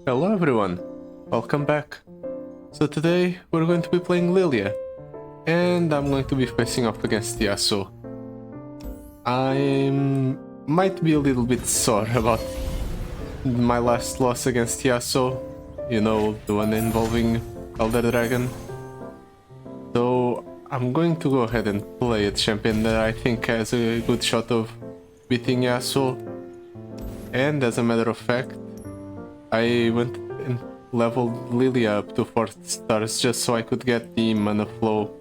Hello everyone, welcome back. So today we're going to be playing Lillia, and I'm going to be facing off against Yasuo. I might be a little bit sore about my last loss against Yasuo, you know, the one involving Elder Dragon. So I'm going to go ahead and play a champion that I think has a good shot of beating Yasuo. And as a matter of fact, I went and leveled Lillia up to 4 stars just so I could get the mana flow.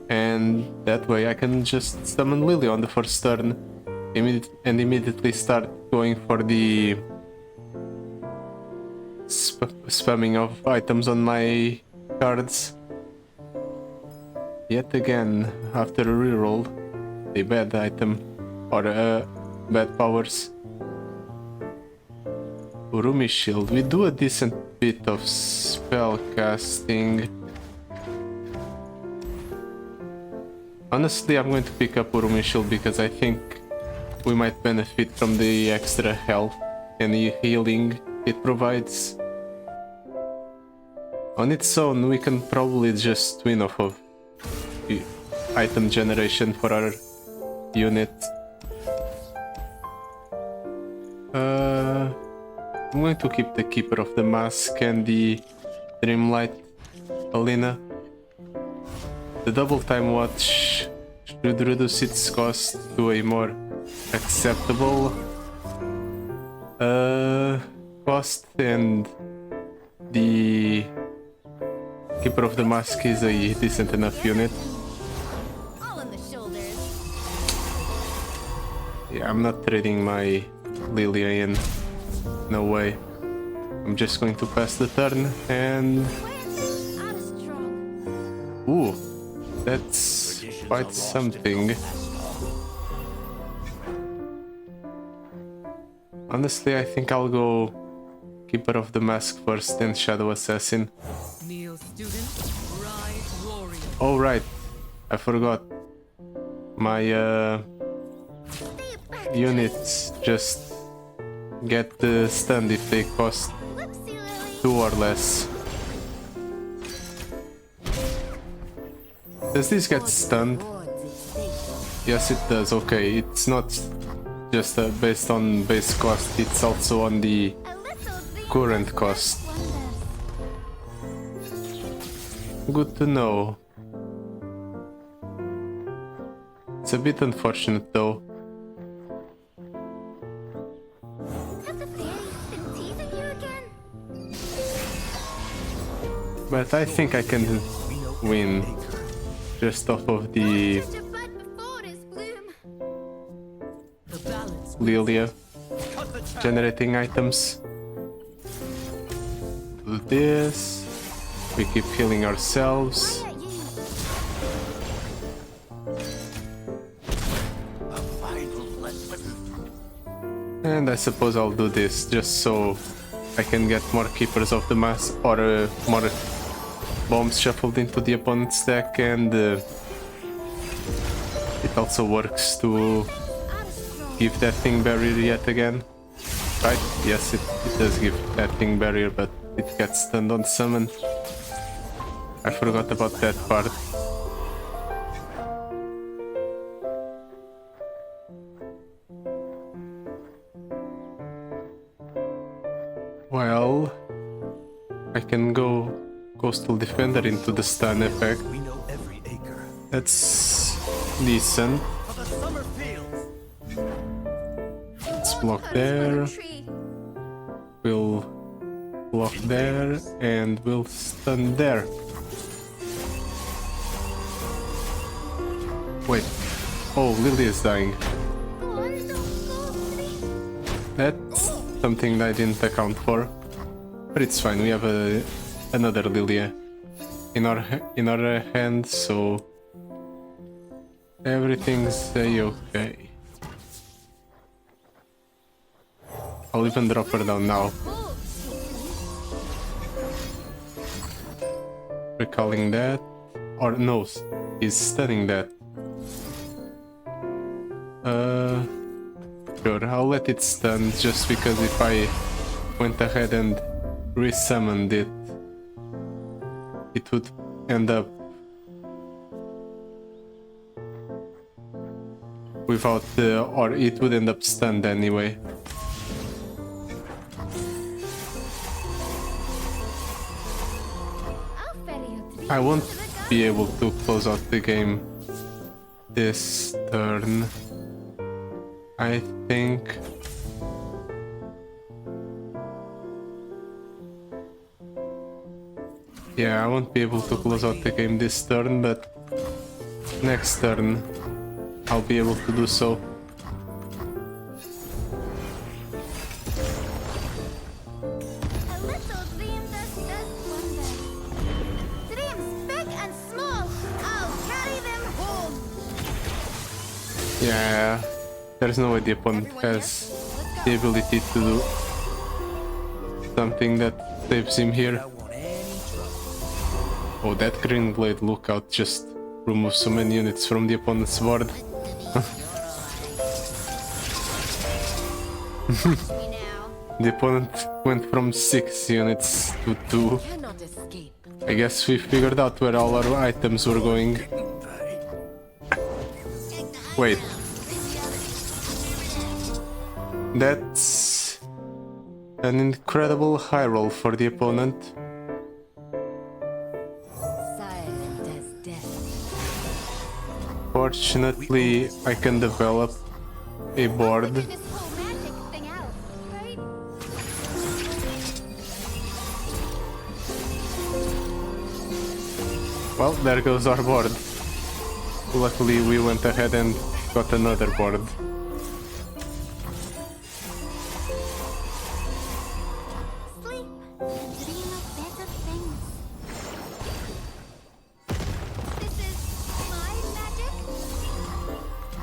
And that way I can just summon Lillia on the first turn and immediately start going for the spamming of items on my cards. Yet again, after a reroll, a bad item or bad powers. Urumi Shield. We do a decent bit of spell casting. Honestly, I'm going to pick up Urumi Shield because I think we might benefit from the extra health and healing it provides. On its own, we can probably just win off of item generation for our unit. I'm going to keep the Keeper of the Mask and the Dreamlight Alina. The Double Time Watch should reduce its cost to a more acceptable cost, and the Keeper of the Mask is a decent enough unit. Yeah, I'm not trading my Lillia in. No way. I'm just going to pass the turn and... Ooh, that's quite something. Honestly, I think I'll go Keeper of the Mask first, then Shadow Assassin. Oh right, I forgot. My units just get stunned if they cost 2 or less. Does this get stunned? Yes, it does. Okay, it's not just based on base cost, it's also on the current cost. Good to know. It's a bit unfortunate though. But I think I can win just off of the Lillia generating items. Do this. We keep healing ourselves. And I suppose I'll do this just so I can get more Keepers of the Mask or more bombs shuffled into the opponent's deck, and it also works to give that thing barrier yet again. Right? Yes, it does give that thing barrier, but it gets stunned on summon. I forgot about that part. Well, I can go Coastal Defender into the stun effect. That's decent. Let's block there. We'll block there and we'll stun there. Wait. Oh, Lillia is dying. That's something I didn't account for. But it's fine, we have another Lillia in our hand, so everything's okay. I'll even drop her down now. Recalling that, or no, he's stunning that. Sure, I'll let it stun just because if I went ahead and resummoned it, it would end up without the, or it would end up stunned anyway. I won't be able to close out the game this turn, I think. Yeah, I won't be able to close out the game this turn, but next turn I'll be able to do so. Yeah, there's no way the opponent has the ability to do something that saves him here. Oh, that green blade lookout just removes so many units from the opponent's board. The opponent went from 6 units to 2. I guess we figured out where all our items were going. Wait. That's an incredible high roll for the opponent. Fortunately, I can develop a board. Well, there goes our board. Luckily, we went ahead and got another board.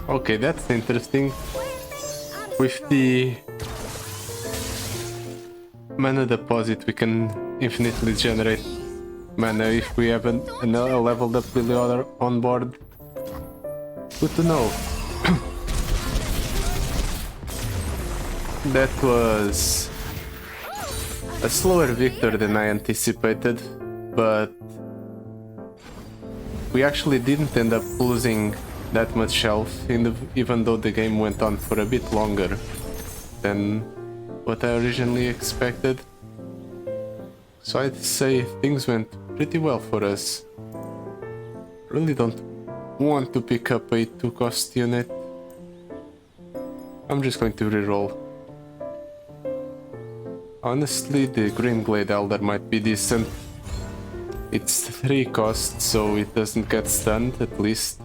Okay, that's interesting. With the mana deposit, we can infinitely generate mana if we have a leveled up Lillia on board. Good to know. That was a slower victory than I anticipated, but we actually didn't end up losing that much health, even though the game went on for a bit longer than what I originally expected. So I'd say things went pretty well for us. Really don't want to pick up a 2-cost unit. I'm just going to reroll. Honestly, the Green Glade Elder might be decent. It's 3 costs, so it doesn't get stunned, at least.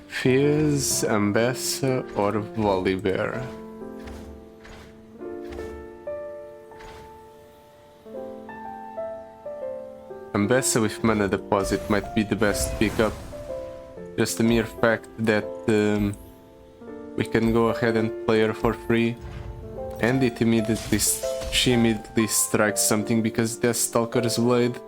Fizz, Ambassa, or Volibear. Ambassa with mana deposit might be the best pickup. Just the mere fact that we can go ahead and play her for free, and she immediately strikes something because that's Stalker's Blade.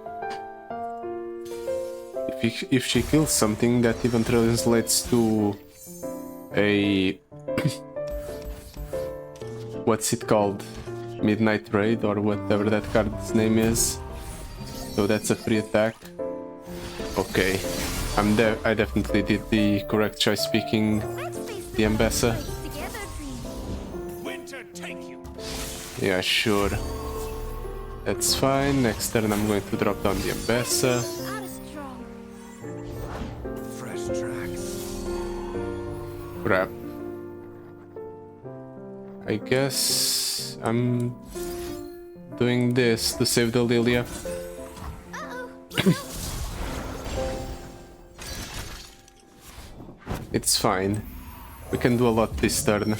If she kills something, that even translates to a what's it called? Midnight Raid or whatever that card's name is. So that's a free attack. Okay, I definitely did the correct choice picking the Ambassa. Yeah, sure. That's fine. Next turn I'm going to drop down the Ambassa. Crap. I guess I'm doing this to save the Lillia. It's fine. We can do a lot this turn.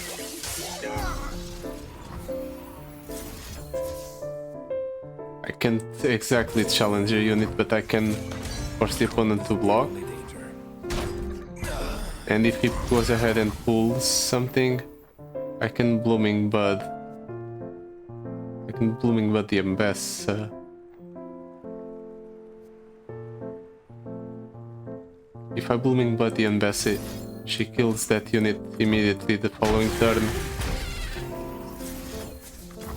I can't exactly challenge a unit, but I can force the opponent to block. And if he goes ahead and pulls something, I can Blooming Bud. I can Blooming Bud the Ambassa. If I Blooming Bud the Ambassa, she kills that unit immediately the following turn.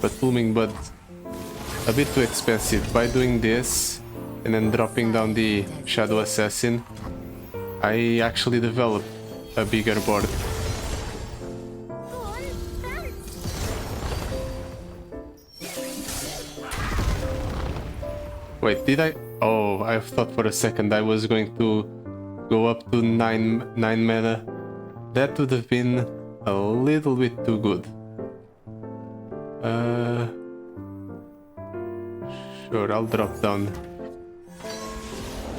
but blooming bud a bit too expensive. By doing this and then dropping down the Shadow Assassin, I actually developed a bigger board. Wait, did I? Oh, I thought for a second I was going to go up to 9 mana. That would have been a little bit too good. Sure, I'll drop down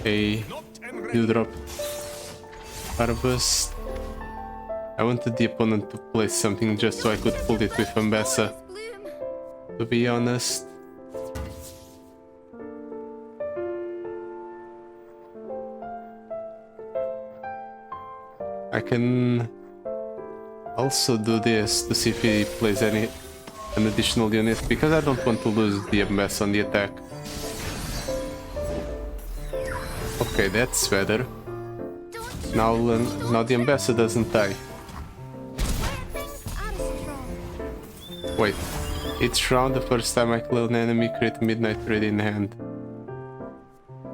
a Dewdrop Harvest. I wanted the opponent to play something just so I could pull it with Ambassa, to be honest. I can also do this to see if he plays an additional unit, because I don't want to lose the Ambassa on the attack. Okay, that's better. Now the Ambassa doesn't die. Wait, each round, the first time I kill an enemy, create a Midnight Raid in hand.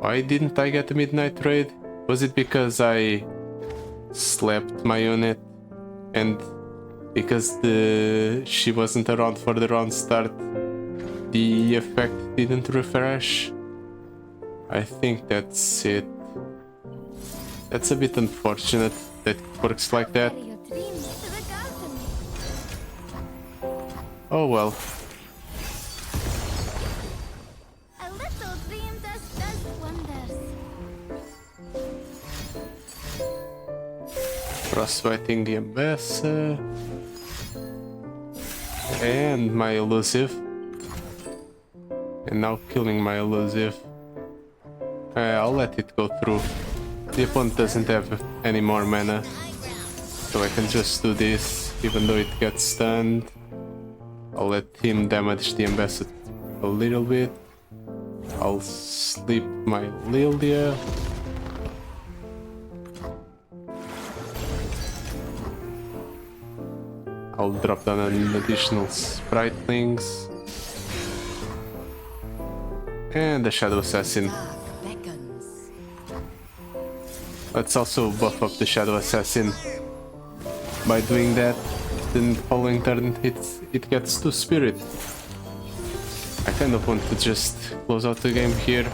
Why didn't I get a Midnight Raid? Was it because I slapped my unit and because she wasn't around for the round start, the effect didn't refresh? I think that's it. That's a bit unfortunate that it works like that. Oh well. A little dream does wonders. Frostbiting the Ambassa and my elusive, and now killing my elusive. I'll let it go through. The opponent doesn't have any more mana, so I can just do this even though it gets stunned. I'll let him damage the Ambassa a little bit. I'll sleep my Lillia. I'll drop down an additional Spritelings. And the Shadow Assassin. Let's also buff up the Shadow Assassin. By doing that, the following turn it gets 2 Spirit. I kind of want to just close out the game here.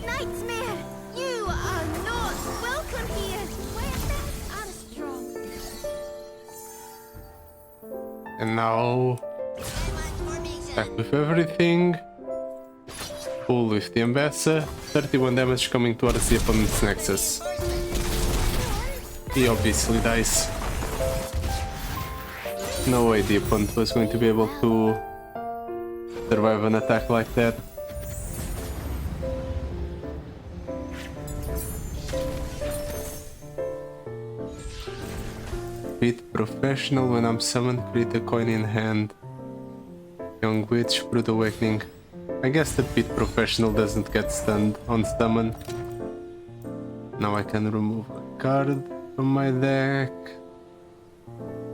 Nightmare! You are not welcome here! Weapons are strong. And now back with everything. Pull with the Ambassa. 31 damage coming towards the opponent's Nexus. He obviously dies. No way the opponent was going to be able to survive an attack like that. Beat Professional. When I'm summoned, create a coin in hand. Young Witch, Brood Awakening. I guess the Beat Professional doesn't get stunned on summon. Now I can remove a card from my deck.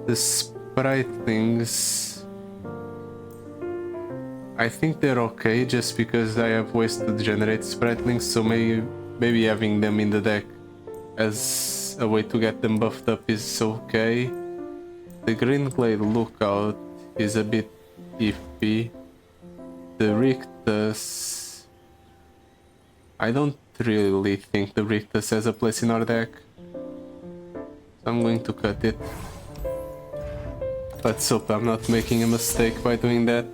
The Spritelings, I think they're okay just because I have ways to generate Spritelings, so maybe having them in the deck as a way to get them buffed up is okay. The Greenglade Lookout is a bit iffy. The Rictus, I don't really think the Rictus has a place in our deck, so I'm going to cut it. Let's hope I'm not making a mistake by doing that.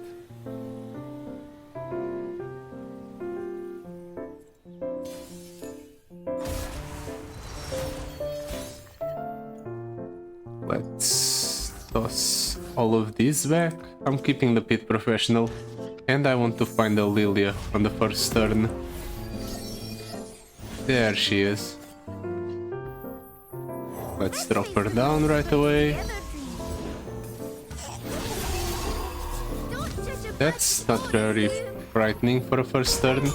Let's toss all of these back. I'm keeping the Pit Professional, and I want to find a Lillia on the first turn. There she is. Let's drop her down right away. That's not very frightening for a first turn.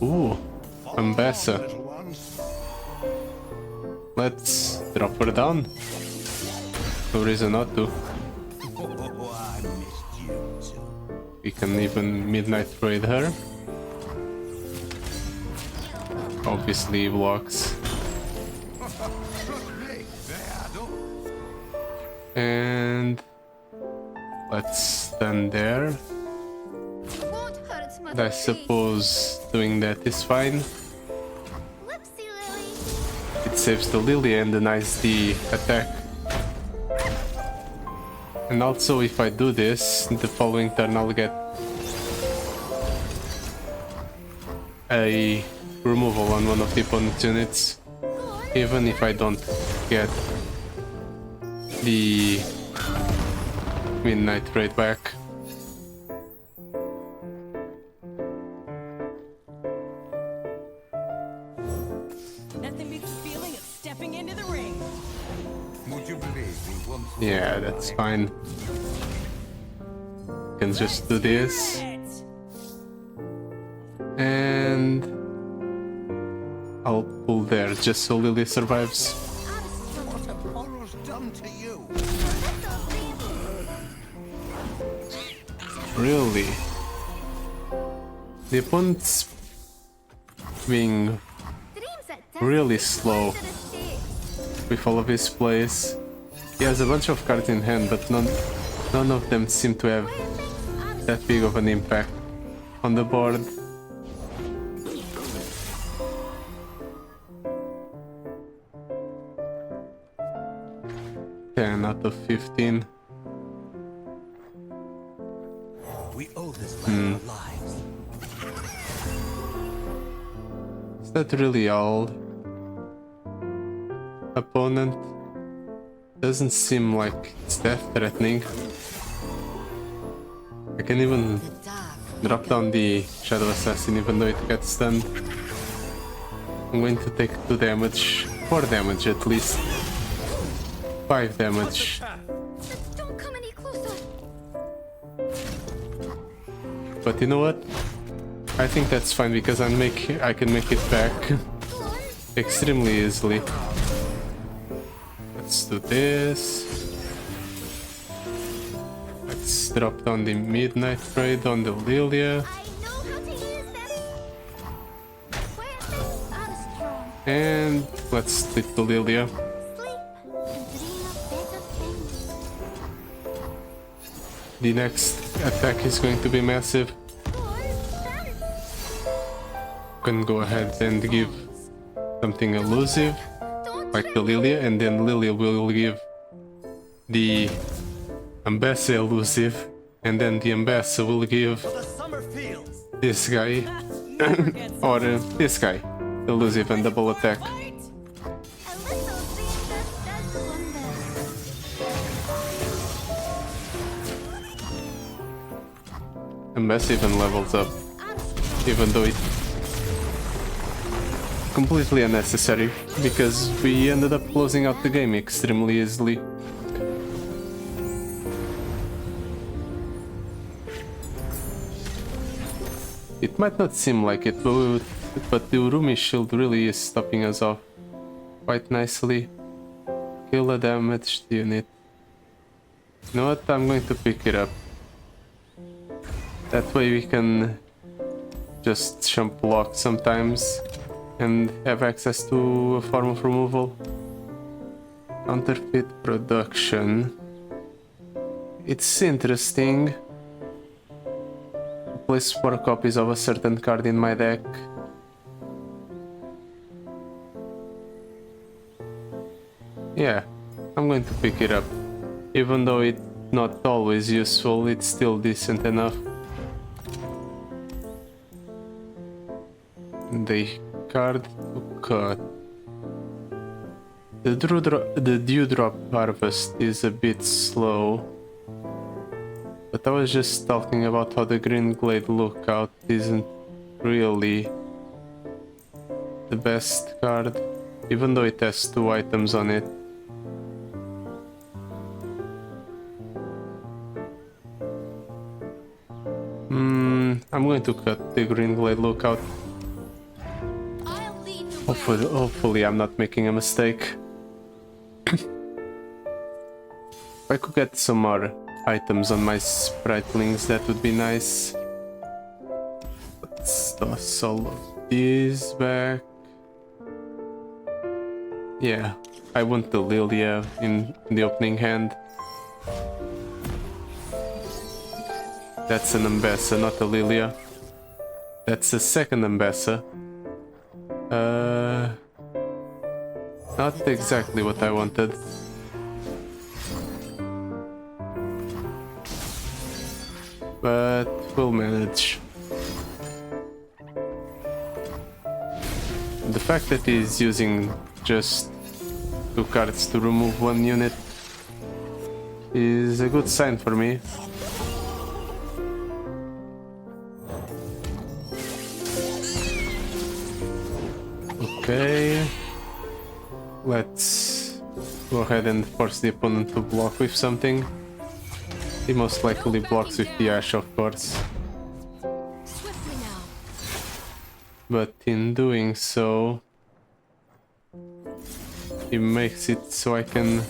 Ooh, Follow Ambassa. on, little ones. Let's drop her down. No reason not to. Oh, I missed you too. We can even midnight raid her. Obviously blocks. And let's stand there. Won't hurt, And I suppose doing that is fine. Whoopsie, Lily. It saves the Lillia and denies the attack. And also if I do this, the following turn I'll get a removal on one of the opponent's units. Even if I don't get the midnight raid back. Nothing beats the feeling of stepping into the ring. Would you believe me once? Yeah, that's fine. Can just do this. And I'll pull there just so Lily survives. What have horrors done to you? Really? The opponent's being really slow with all of his plays. He has a bunch of cards in hand, but none of them seem to have that big of an impact on the board. Out of 15. We owe this land our lives. Is that really all? Opponent doesn't seem like it's that threatening. I can even drop down the Shadow Assassin even though it gets stunned. I'm going to take 2 damage, 4 damage at least. 5 damage. Don't come any closer. But you know what? I think that's fine because I can make it back extremely easily. Let's do this. Let's drop down the midnight raid on the Lillia. I know how to use them. Where things are strong. And let's split the Lillia. Sleep and dream of better things. The next attack is going to be massive. Can go ahead and give something elusive like the Lillia, and then Lillia will give the Ambassa elusive, and then the Ambassa will give this guy or this guy elusive and double attack. A little dream does wonders. Ambassa even levels up, even though it's completely unnecessary, because we ended up closing out the game extremely easily. It might not seem like it, but the Urumi shield really is stopping us off quite nicely. Kill a damaged unit. You know what? I'm going to pick it up. That way we can just jump block sometimes and have access to a form of removal. Counterfeit production. It's interesting. Place 4 copies of a certain card in my deck. Yeah, I'm going to pick it up. Even though it's not always useful, it's still decent enough. The card to cut. The Dewdrop Harvest is a bit slow. But I was just talking about how the Green Glade Lookout isn't really the best card, even though it has 2 items on it. I'm going to cut the Green Glade Lookout. Hopefully I'm not making a mistake. If I could get some more items on my spritelings, that would be nice. Let's toss all of these back. Yeah, I want the Lillia in the opening hand. That's an Ambassa, not a Lillia. That's a second Ambassa. Not exactly what I wanted. But we'll manage. The fact that he's using just 2 cards to remove 1 unit is a good sign for me. Okay, let's go ahead and force the opponent to block with something. He most likely blocks with the Ashe, of course. Swiftly now. But in doing so, he makes it so I can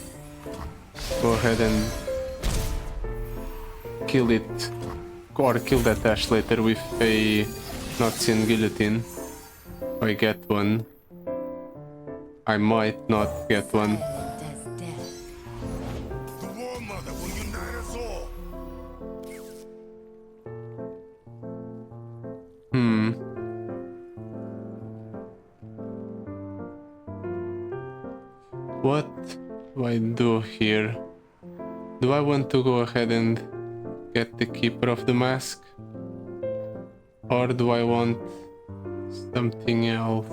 go ahead and kill it, or kill that Ashe later with a Noxian Guillotine. If I get one. I might not get one. As death. The War Mother will unite us all. What do I do here? Do I want to go ahead and get the Keeper of the Mask? Or do I want something else?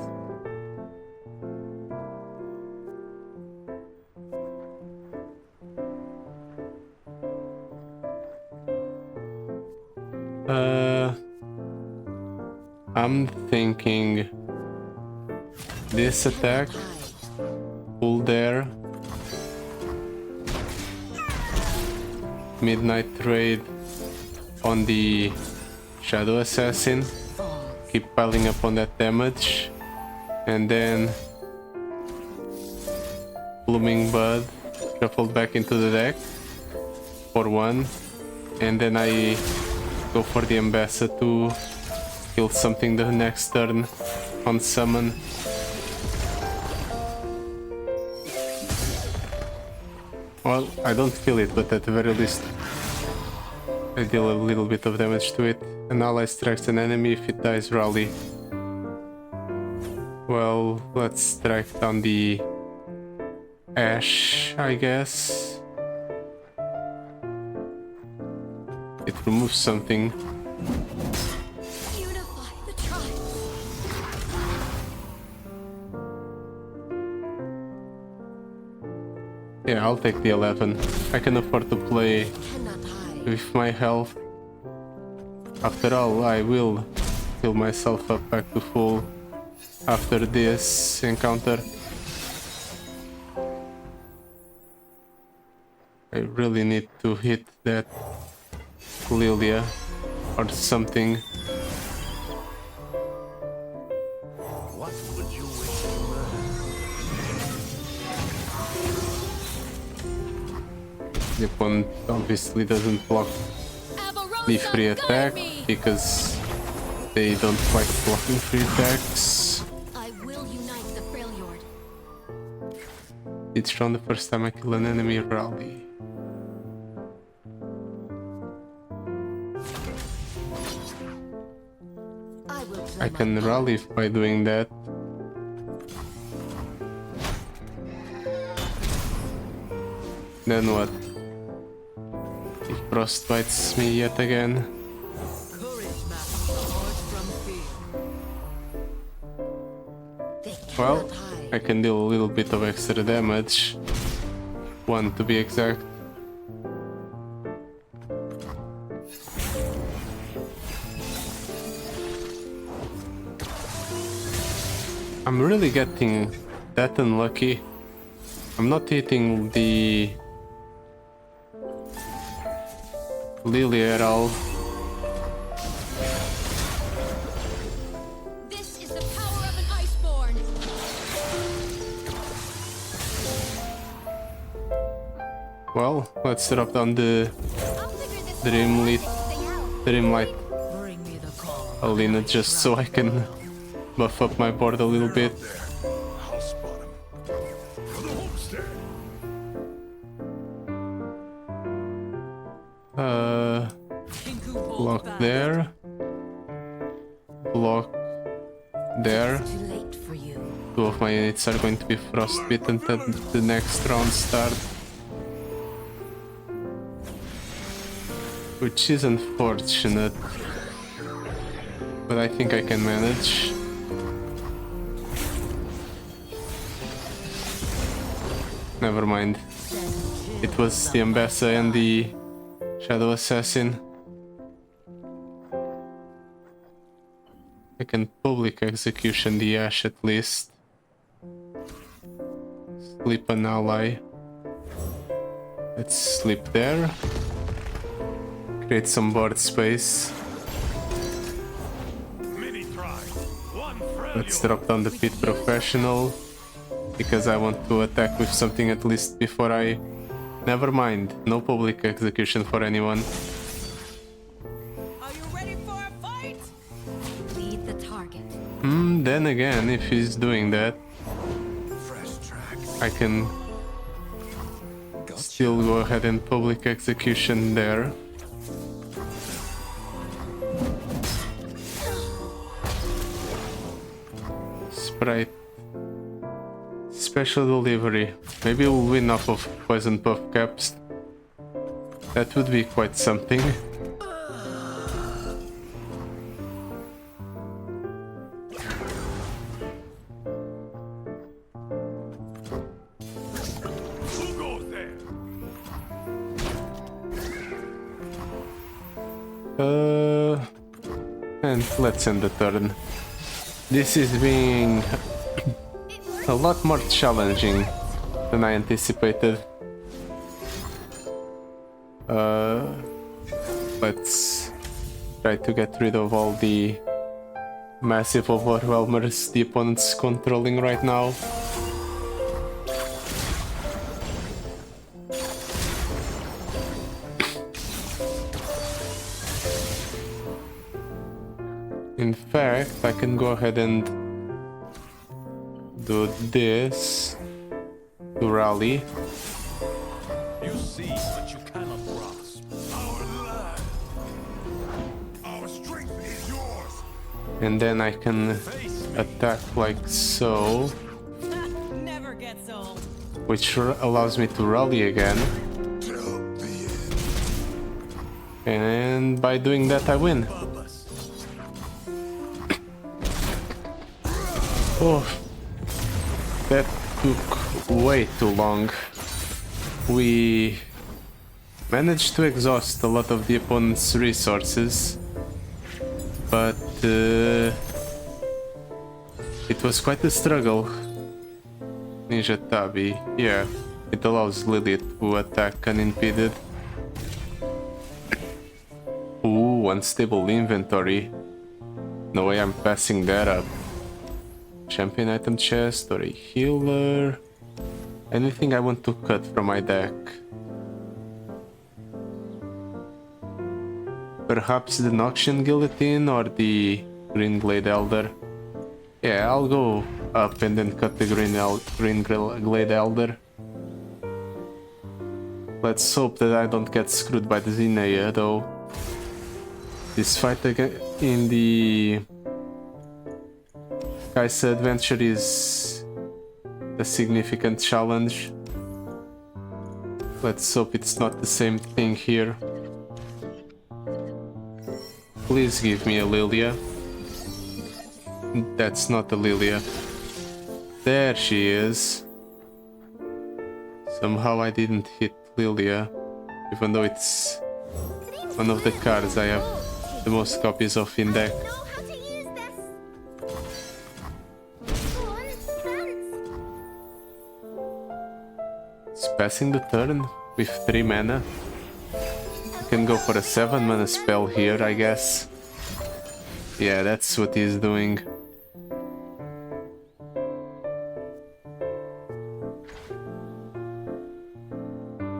I'm thinking this attack, pull there, Midnight Raid on the Shadow Assassin, keep piling up on that damage, and then Blooming Bud shuffled back into the deck for 1, and then I go for the Ambassa to kill something the next turn on summon. Well, I don't kill it, but at the very least I deal a little bit of damage to it. An ally strikes an enemy, if it dies, rally. Well, let's strike down the Ashe, I guess. It removes something. Unify the tribes. Yeah, I'll take the 11. I can afford to play Cannot hide. with my health. After all, I will heal myself up back to full after this encounter. I really need to hit that Lillia or something. What would you wish to learn? The opponent obviously doesn't block the free attack because they don't like blocking free attacks. I will unite the Freljord. It's from the first time I kill an enemy rally. I can rally by doing that. Then what? He frostbites me yet again. Courage matters the heart from fear. Well, I can deal a little bit of extra damage. 1 to be exact. I'm really getting that unlucky. I'm not hitting the Lillia at all. This is the power of an Iceborn. Well, let's drop down the I'll figure this thing out. Dreamlight Bring me the call. Alina just so I can buff up my board a little bit. I'll spot him. For the homestead. Kinku holds Block back. there. Block there. Too late for you. 2 of my units are going to be frostbitten until the next round start. Which is unfortunate. But I think I can manage. Never mind. It was the Ambassador and the Shadow Assassin. I can public execution the Ashe at least. Sleep an ally. Let's sleep there. Create some board space. Many try. One friend. Let's drop down the Pit Professional. Because I want to attack with something at least before I... Never mind, no public execution for anyone. Are you ready for a fight? Lead the target. Then again, if he's doing that, Fresh track. I can still go ahead and public execution there. Sprite. Special delivery. Maybe we'll win off of poison buff caps. That would be quite something. Who goes there? And let's end the turn. This is being a lot more challenging than I anticipated. Let's try to get rid of all the massive overwhelmers the opponent's controlling right now. In fact, I can go ahead and do this to rally. You see, but you cannot grasp. Our land. Our strength is yours. And then I can attack like so, Never gets old. which allows me to rally again. Till the end. And by doing that I win. Purpose. Oh, that took way too long. We managed to exhaust a lot of the opponent's resources, but it was quite a struggle. Ninja Tabi, yeah, it allows Lillia to attack unimpeded. Ooh, unstable inventory. No way I'm passing that up. Champion item chest or a healer. Anything I want to cut from my deck. Perhaps the Noxian Guillotine or the Green Glade Elder. Yeah, I'll go up and then cut the Green Glade Elder. Let's hope that I don't get screwed by the Zinea though. This fight in the Yasuo Adventure is a significant challenge. Let's hope it's not the same thing here. Please give me a Lillia. That's not a Lillia. There she is. Somehow I didn't hit Lillia, even though it's one of the cards I have the most copies of in deck. Know how to use this. It's passing the turn with 3 mana. I can go for a 7 mana spell here, I guess. Yeah, that's what he's doing.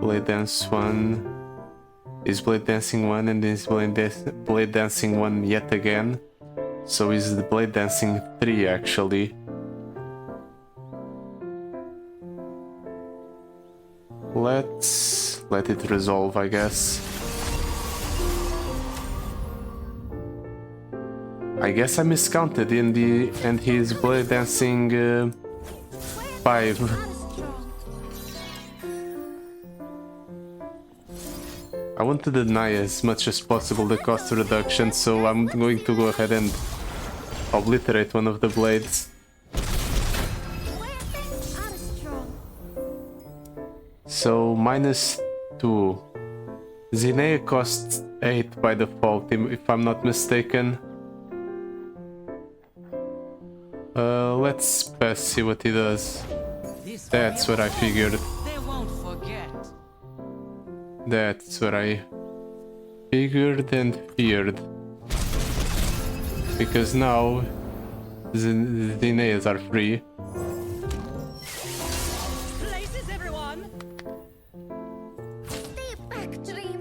Blade blade dance 1, is blade dancing 1, and is blade dancing 1 yet again. So is the blade dancing 3 actually. Let's let it resolve, I guess. I guess I miscounted in the and he's blade dancing 5. Not as strong. I want to deny as much as possible the cost reduction, so I'm going to go ahead and obliterate one of the blades. Not as strong. So -2. Zinea costs 8 by default, if I'm not mistaken. Let's pass, see what he does. That's what I figured. They won't forget. That's what I figured and feared. Because now Zineas are free. Places, everyone. Stay back, dream.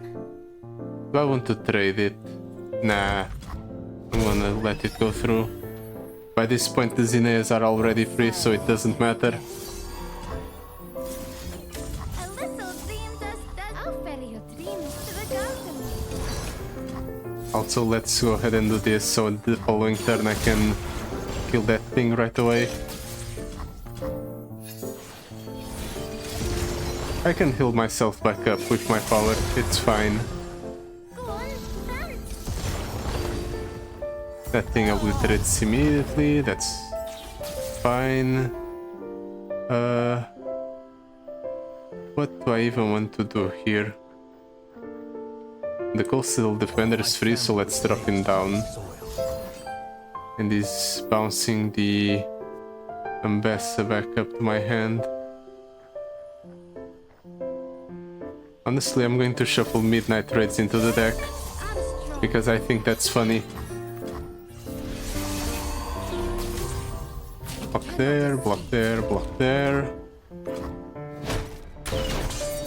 Do I want to trade it? Nah. I'm gonna let it go through. By this point the Zineas are already free, so it doesn't matter. A little dream does that. I'll ferry your dreams to the garden. Also, let's go ahead and do this, so the following turn I can kill that thing right away. I can heal myself back up with my power, it's fine. Go on, dance. That thing obliterates immediately, that's fine. What do I even want to do here? The coastal defender is free, so let's drop him down. And he's bouncing the ambassador back up to my hand. Honestly, I'm going to shuffle midnight raids into the deck, Not as strong. because I think that's funny. Block there, block there, block there.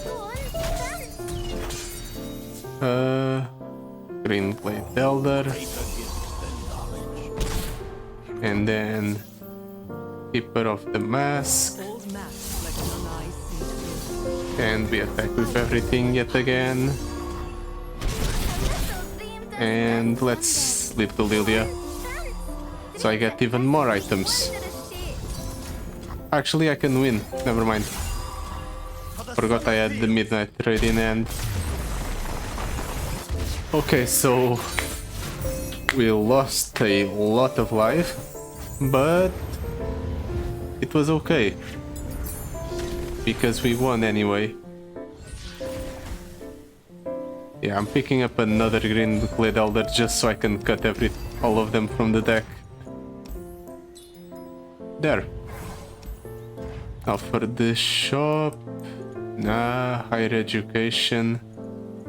Go on, dance. Green Blade Elder. And then Keeper of the Mask. Old maps reflecting on eyes seen to And we attack with everything yet again. A little dream does And let's leave the Lillia, dance. so I get even more items. Under the shade. Actually, I can win. Never mind. Forgot I had the midnight raid in hand. Okay, so we lost a lot of life, but it was okay because we won anyway. Yeah, I'm picking up another green blade elder just so I can cut all of them from the deck. There. Now for the shop, nah, higher education,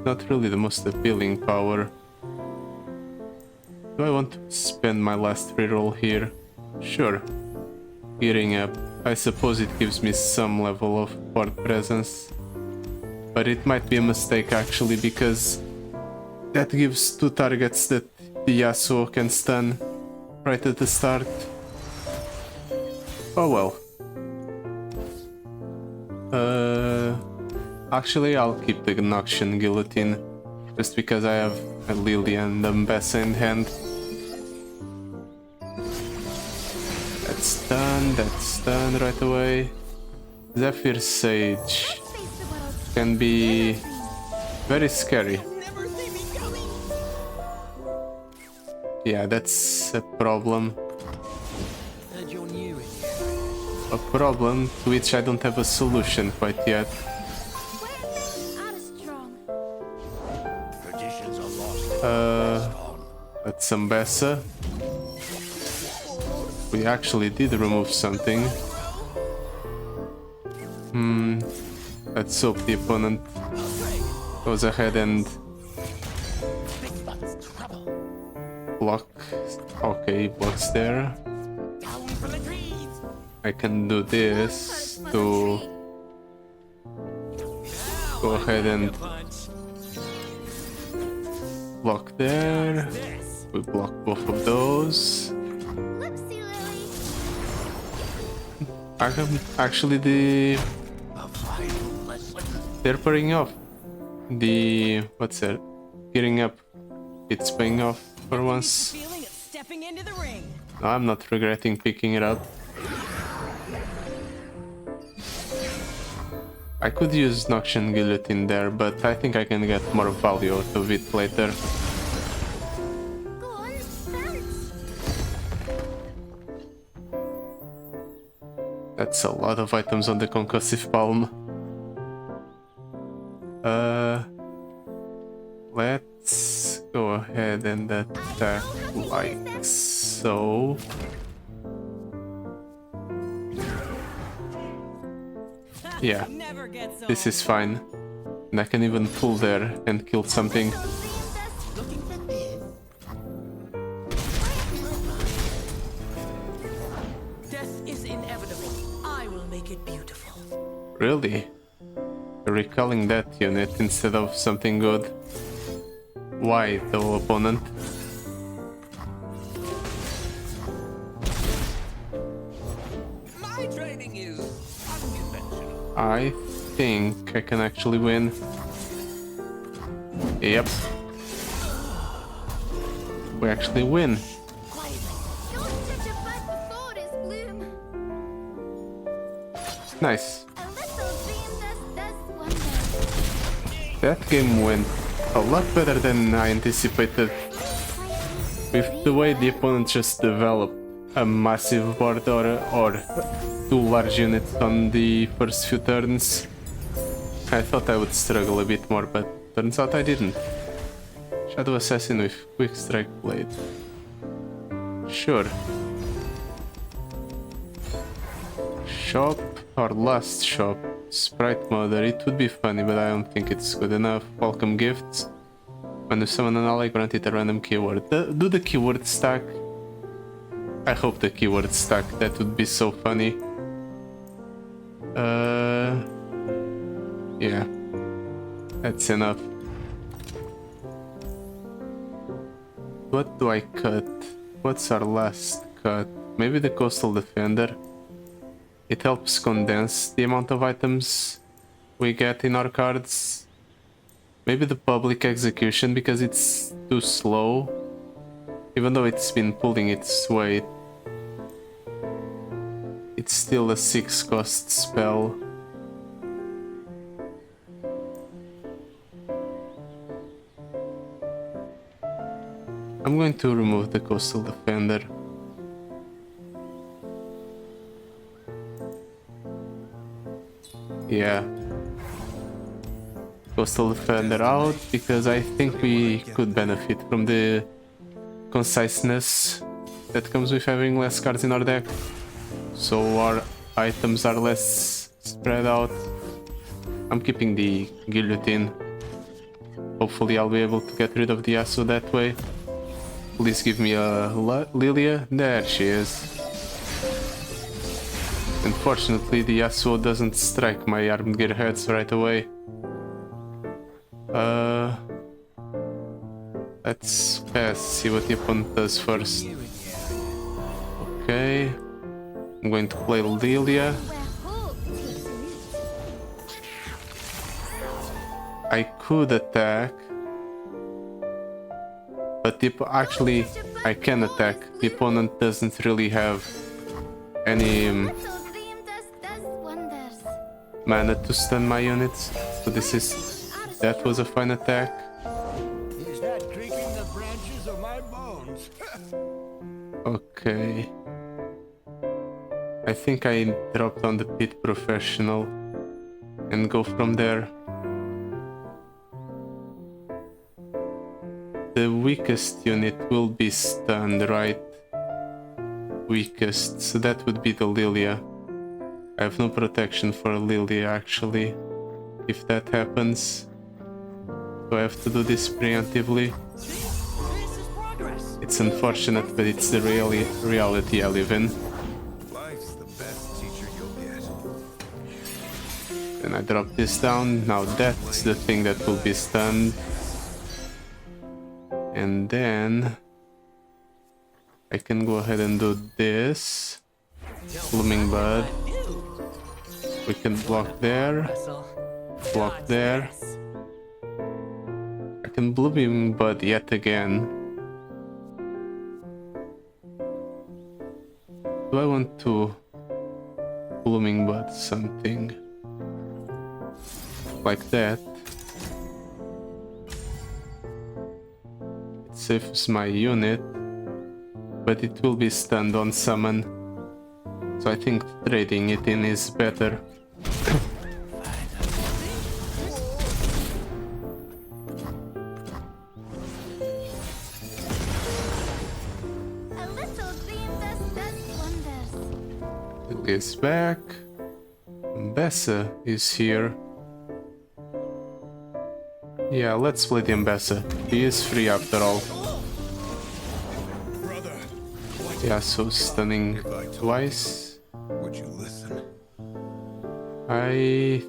not really the most appealing power. Do I want to spend my last reroll here? Sure. Gearing up. I suppose it gives me some level of board presence. But it might be a mistake actually, because that gives 2 targets that the Yasuo can stun right at the start. Oh well. Actually, I'll keep the Noxian Guillotine, just because I have a Lillia and Ambassa in hand. That's done right away. Zephyr Sage can be very scary. never see me coming. Yeah, that's a problem. Heard you're new in here. A problem to which I don't have a solution quite yet. Not as strong. Traditions are lost. That's Ambassa. We actually did remove something. Let's hope the opponent goes ahead and block. Okay, blocks there. Down from the trees. I can do this to Now go ahead and block there. This. We block both of those. Whoopsie, Lily. Actually, they're paying off. What's that? Gearing up. It's paying off for once. Feeling of stepping into the ring. No, I'm not regretting picking it up. I could use Noxian Guillotine there, but I think I can get more value out of it later. Go on, dance. That's a lot of items on the Concussive Palm. Let's go ahead and attack like so. Yeah, Never gets old. this is fine. And I can even pull there and kill something. Looking for this. Death is inevitable. I will make it beautiful. Really? Recalling that unit instead of something good. Why, though, opponent? My training is unconventional. I think I can actually win. Yep. We actually win. Don't judge a bud before its bloom. Nice. A little dream does wonders. That game went a lot better than I anticipated. With the way the opponent just developed a massive board or two large units on the first few turns, I thought I would struggle a bit more, but turns out I didn't. Shadow Assassin with Quick Strike Blade. Sure. Shop or last shop. Sprite Mother. It would be funny, but I don't think it's good enough. Welcome Gifts. When you summon an ally, grant it a random keyword. Do the keyword stack? I hope the keyword stack. That would be so funny. Yeah. That's enough. What do I cut? What's our last cut? Maybe the Coastal Defender. It helps condense the amount of items we get in our cards. Maybe the Public Execution because it's too slow. Even though it's been pulling its weight. It's still a 6-cost spell. I'm going to remove the Coastal Defender. Yeah. Coastal Defender out because I think we could benefit from the conciseness that comes with having less cards in our deck. So our items are less spread out. I'm keeping the Guillotine. Hopefully I'll be able to get rid of the Yasuo that way. Please give me a Lillia. There she is. Unfortunately, the Yasuo doesn't strike my armed gearheads right away. Let's pass, see what the opponent does first. Okay. I'm going to play Lillia. Where hope takes root. I could attack. But actually, I can attack. The opponent doesn't really have any Little dream does wonders. mana to stun my units. So that was a fine attack. Is that creaking the branches of my bones? Okay. I think I dropped on the Pit Professional and go from there. The weakest unit will be stunned, right? Weakest, so that would be the Lillia. I have no protection for Lillia actually, if that happens. So I have to do this preemptively. This is progress. It's unfortunate, but it's the reality I live in. Life's the best teacher you'll get. Then I drop this down. Now that's the thing that will be stunned. And then I can go ahead and do this. Blooming Bud. We can block there. Block there. I can Blooming Bud yet again. Do I want to Blooming Bud something like that? It saves my unit, but it will be stunned on summon. So I think trading it in is better. A little green dust does wonders. Lillia is back. Mbessa is here. Yeah, let's play the Mbessa. He is free after all. Brother, Yeah, so stunning twice. would you listen? I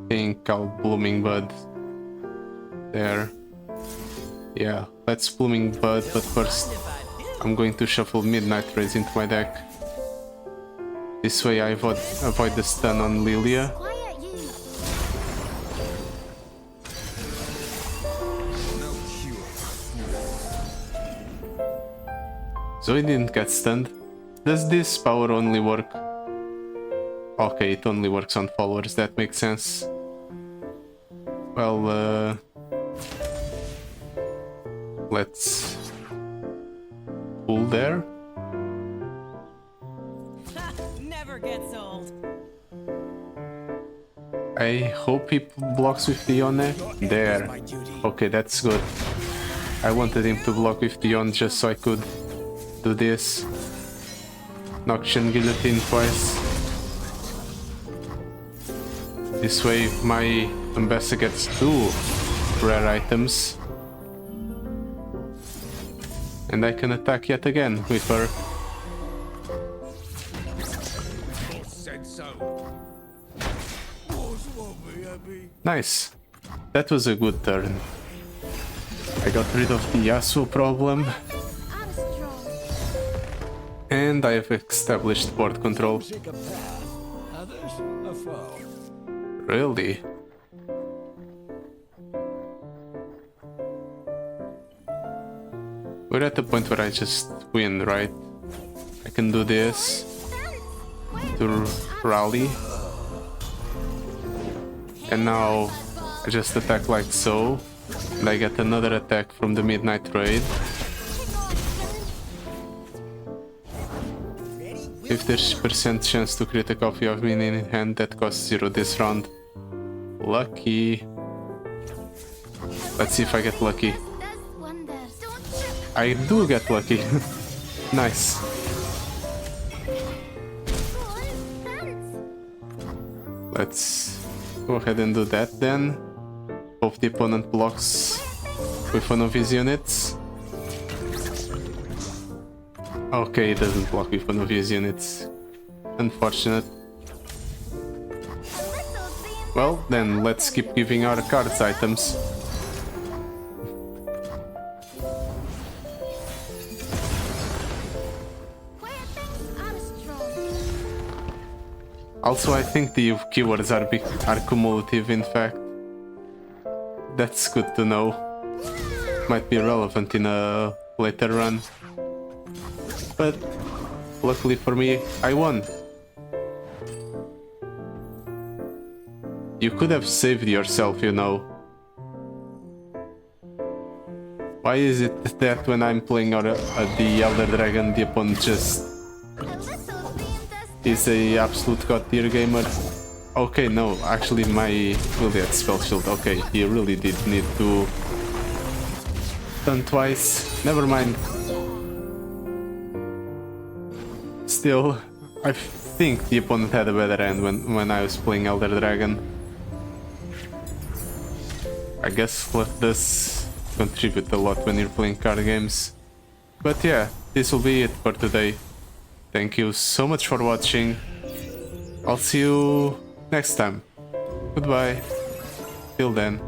think I'll Blooming Bud there. Yeah, let's Blooming Bud, but first I'm going to shuffle Midnight Rays into my deck. This way I avoid the stun on Lillia. Quiet you. No cure. Zoe didn't get stunned. Does this power only work? Okay, it only works on followers, that makes sense. Well, let's pull there. Never gets old. I hope he blocks with the Ione. There. Okay, that's good. I wanted him to block with the Ione just so I could do this. Noxian Guillotine twice. This way my Mbessa gets 2 rare items. And I can attack yet again with her. Said so. Wars won't be happy. Nice. That was a good turn. I got rid of the Yasuo problem. I'm strong. And I have established board control. Seek a path, others a foe. Really? We're at the point where I just win, right? I can do this to rally. And now I just attack like so. And I get another attack from the Midnight Raid. 50% chance to create a copy of minion in hand that costs 0 this round. Lucky. Let's see if I get lucky. Does wonders. Don't trip. I do get lucky. Nice. Go on, dance. Let's go ahead and do that then. Hope the opponent blocks with one of his units. Okay, he doesn't block with one of his units. Unfortunate. Well, then let's keep giving our cards items. Quiet things are strong. Also, I think the keywords are cumulative, in fact. That's good to know. Might be relevant in a later run. But luckily for me, I won. You could have saved yourself, you know. Why is it that when I'm playing the Elder Dragon, the opponent just A little green dust is a absolute god tier gamer? Okay, no, actually my Lillia had spell shield. Okay, he really did need to stun twice. Never mind. Still, I think the opponent had a better hand when I was playing Elder Dragon. I guess luck does contribute a lot when you're playing card games. But yeah, this will be it for today. Thank you so much for watching. I'll see you next time. Goodbye. Till then.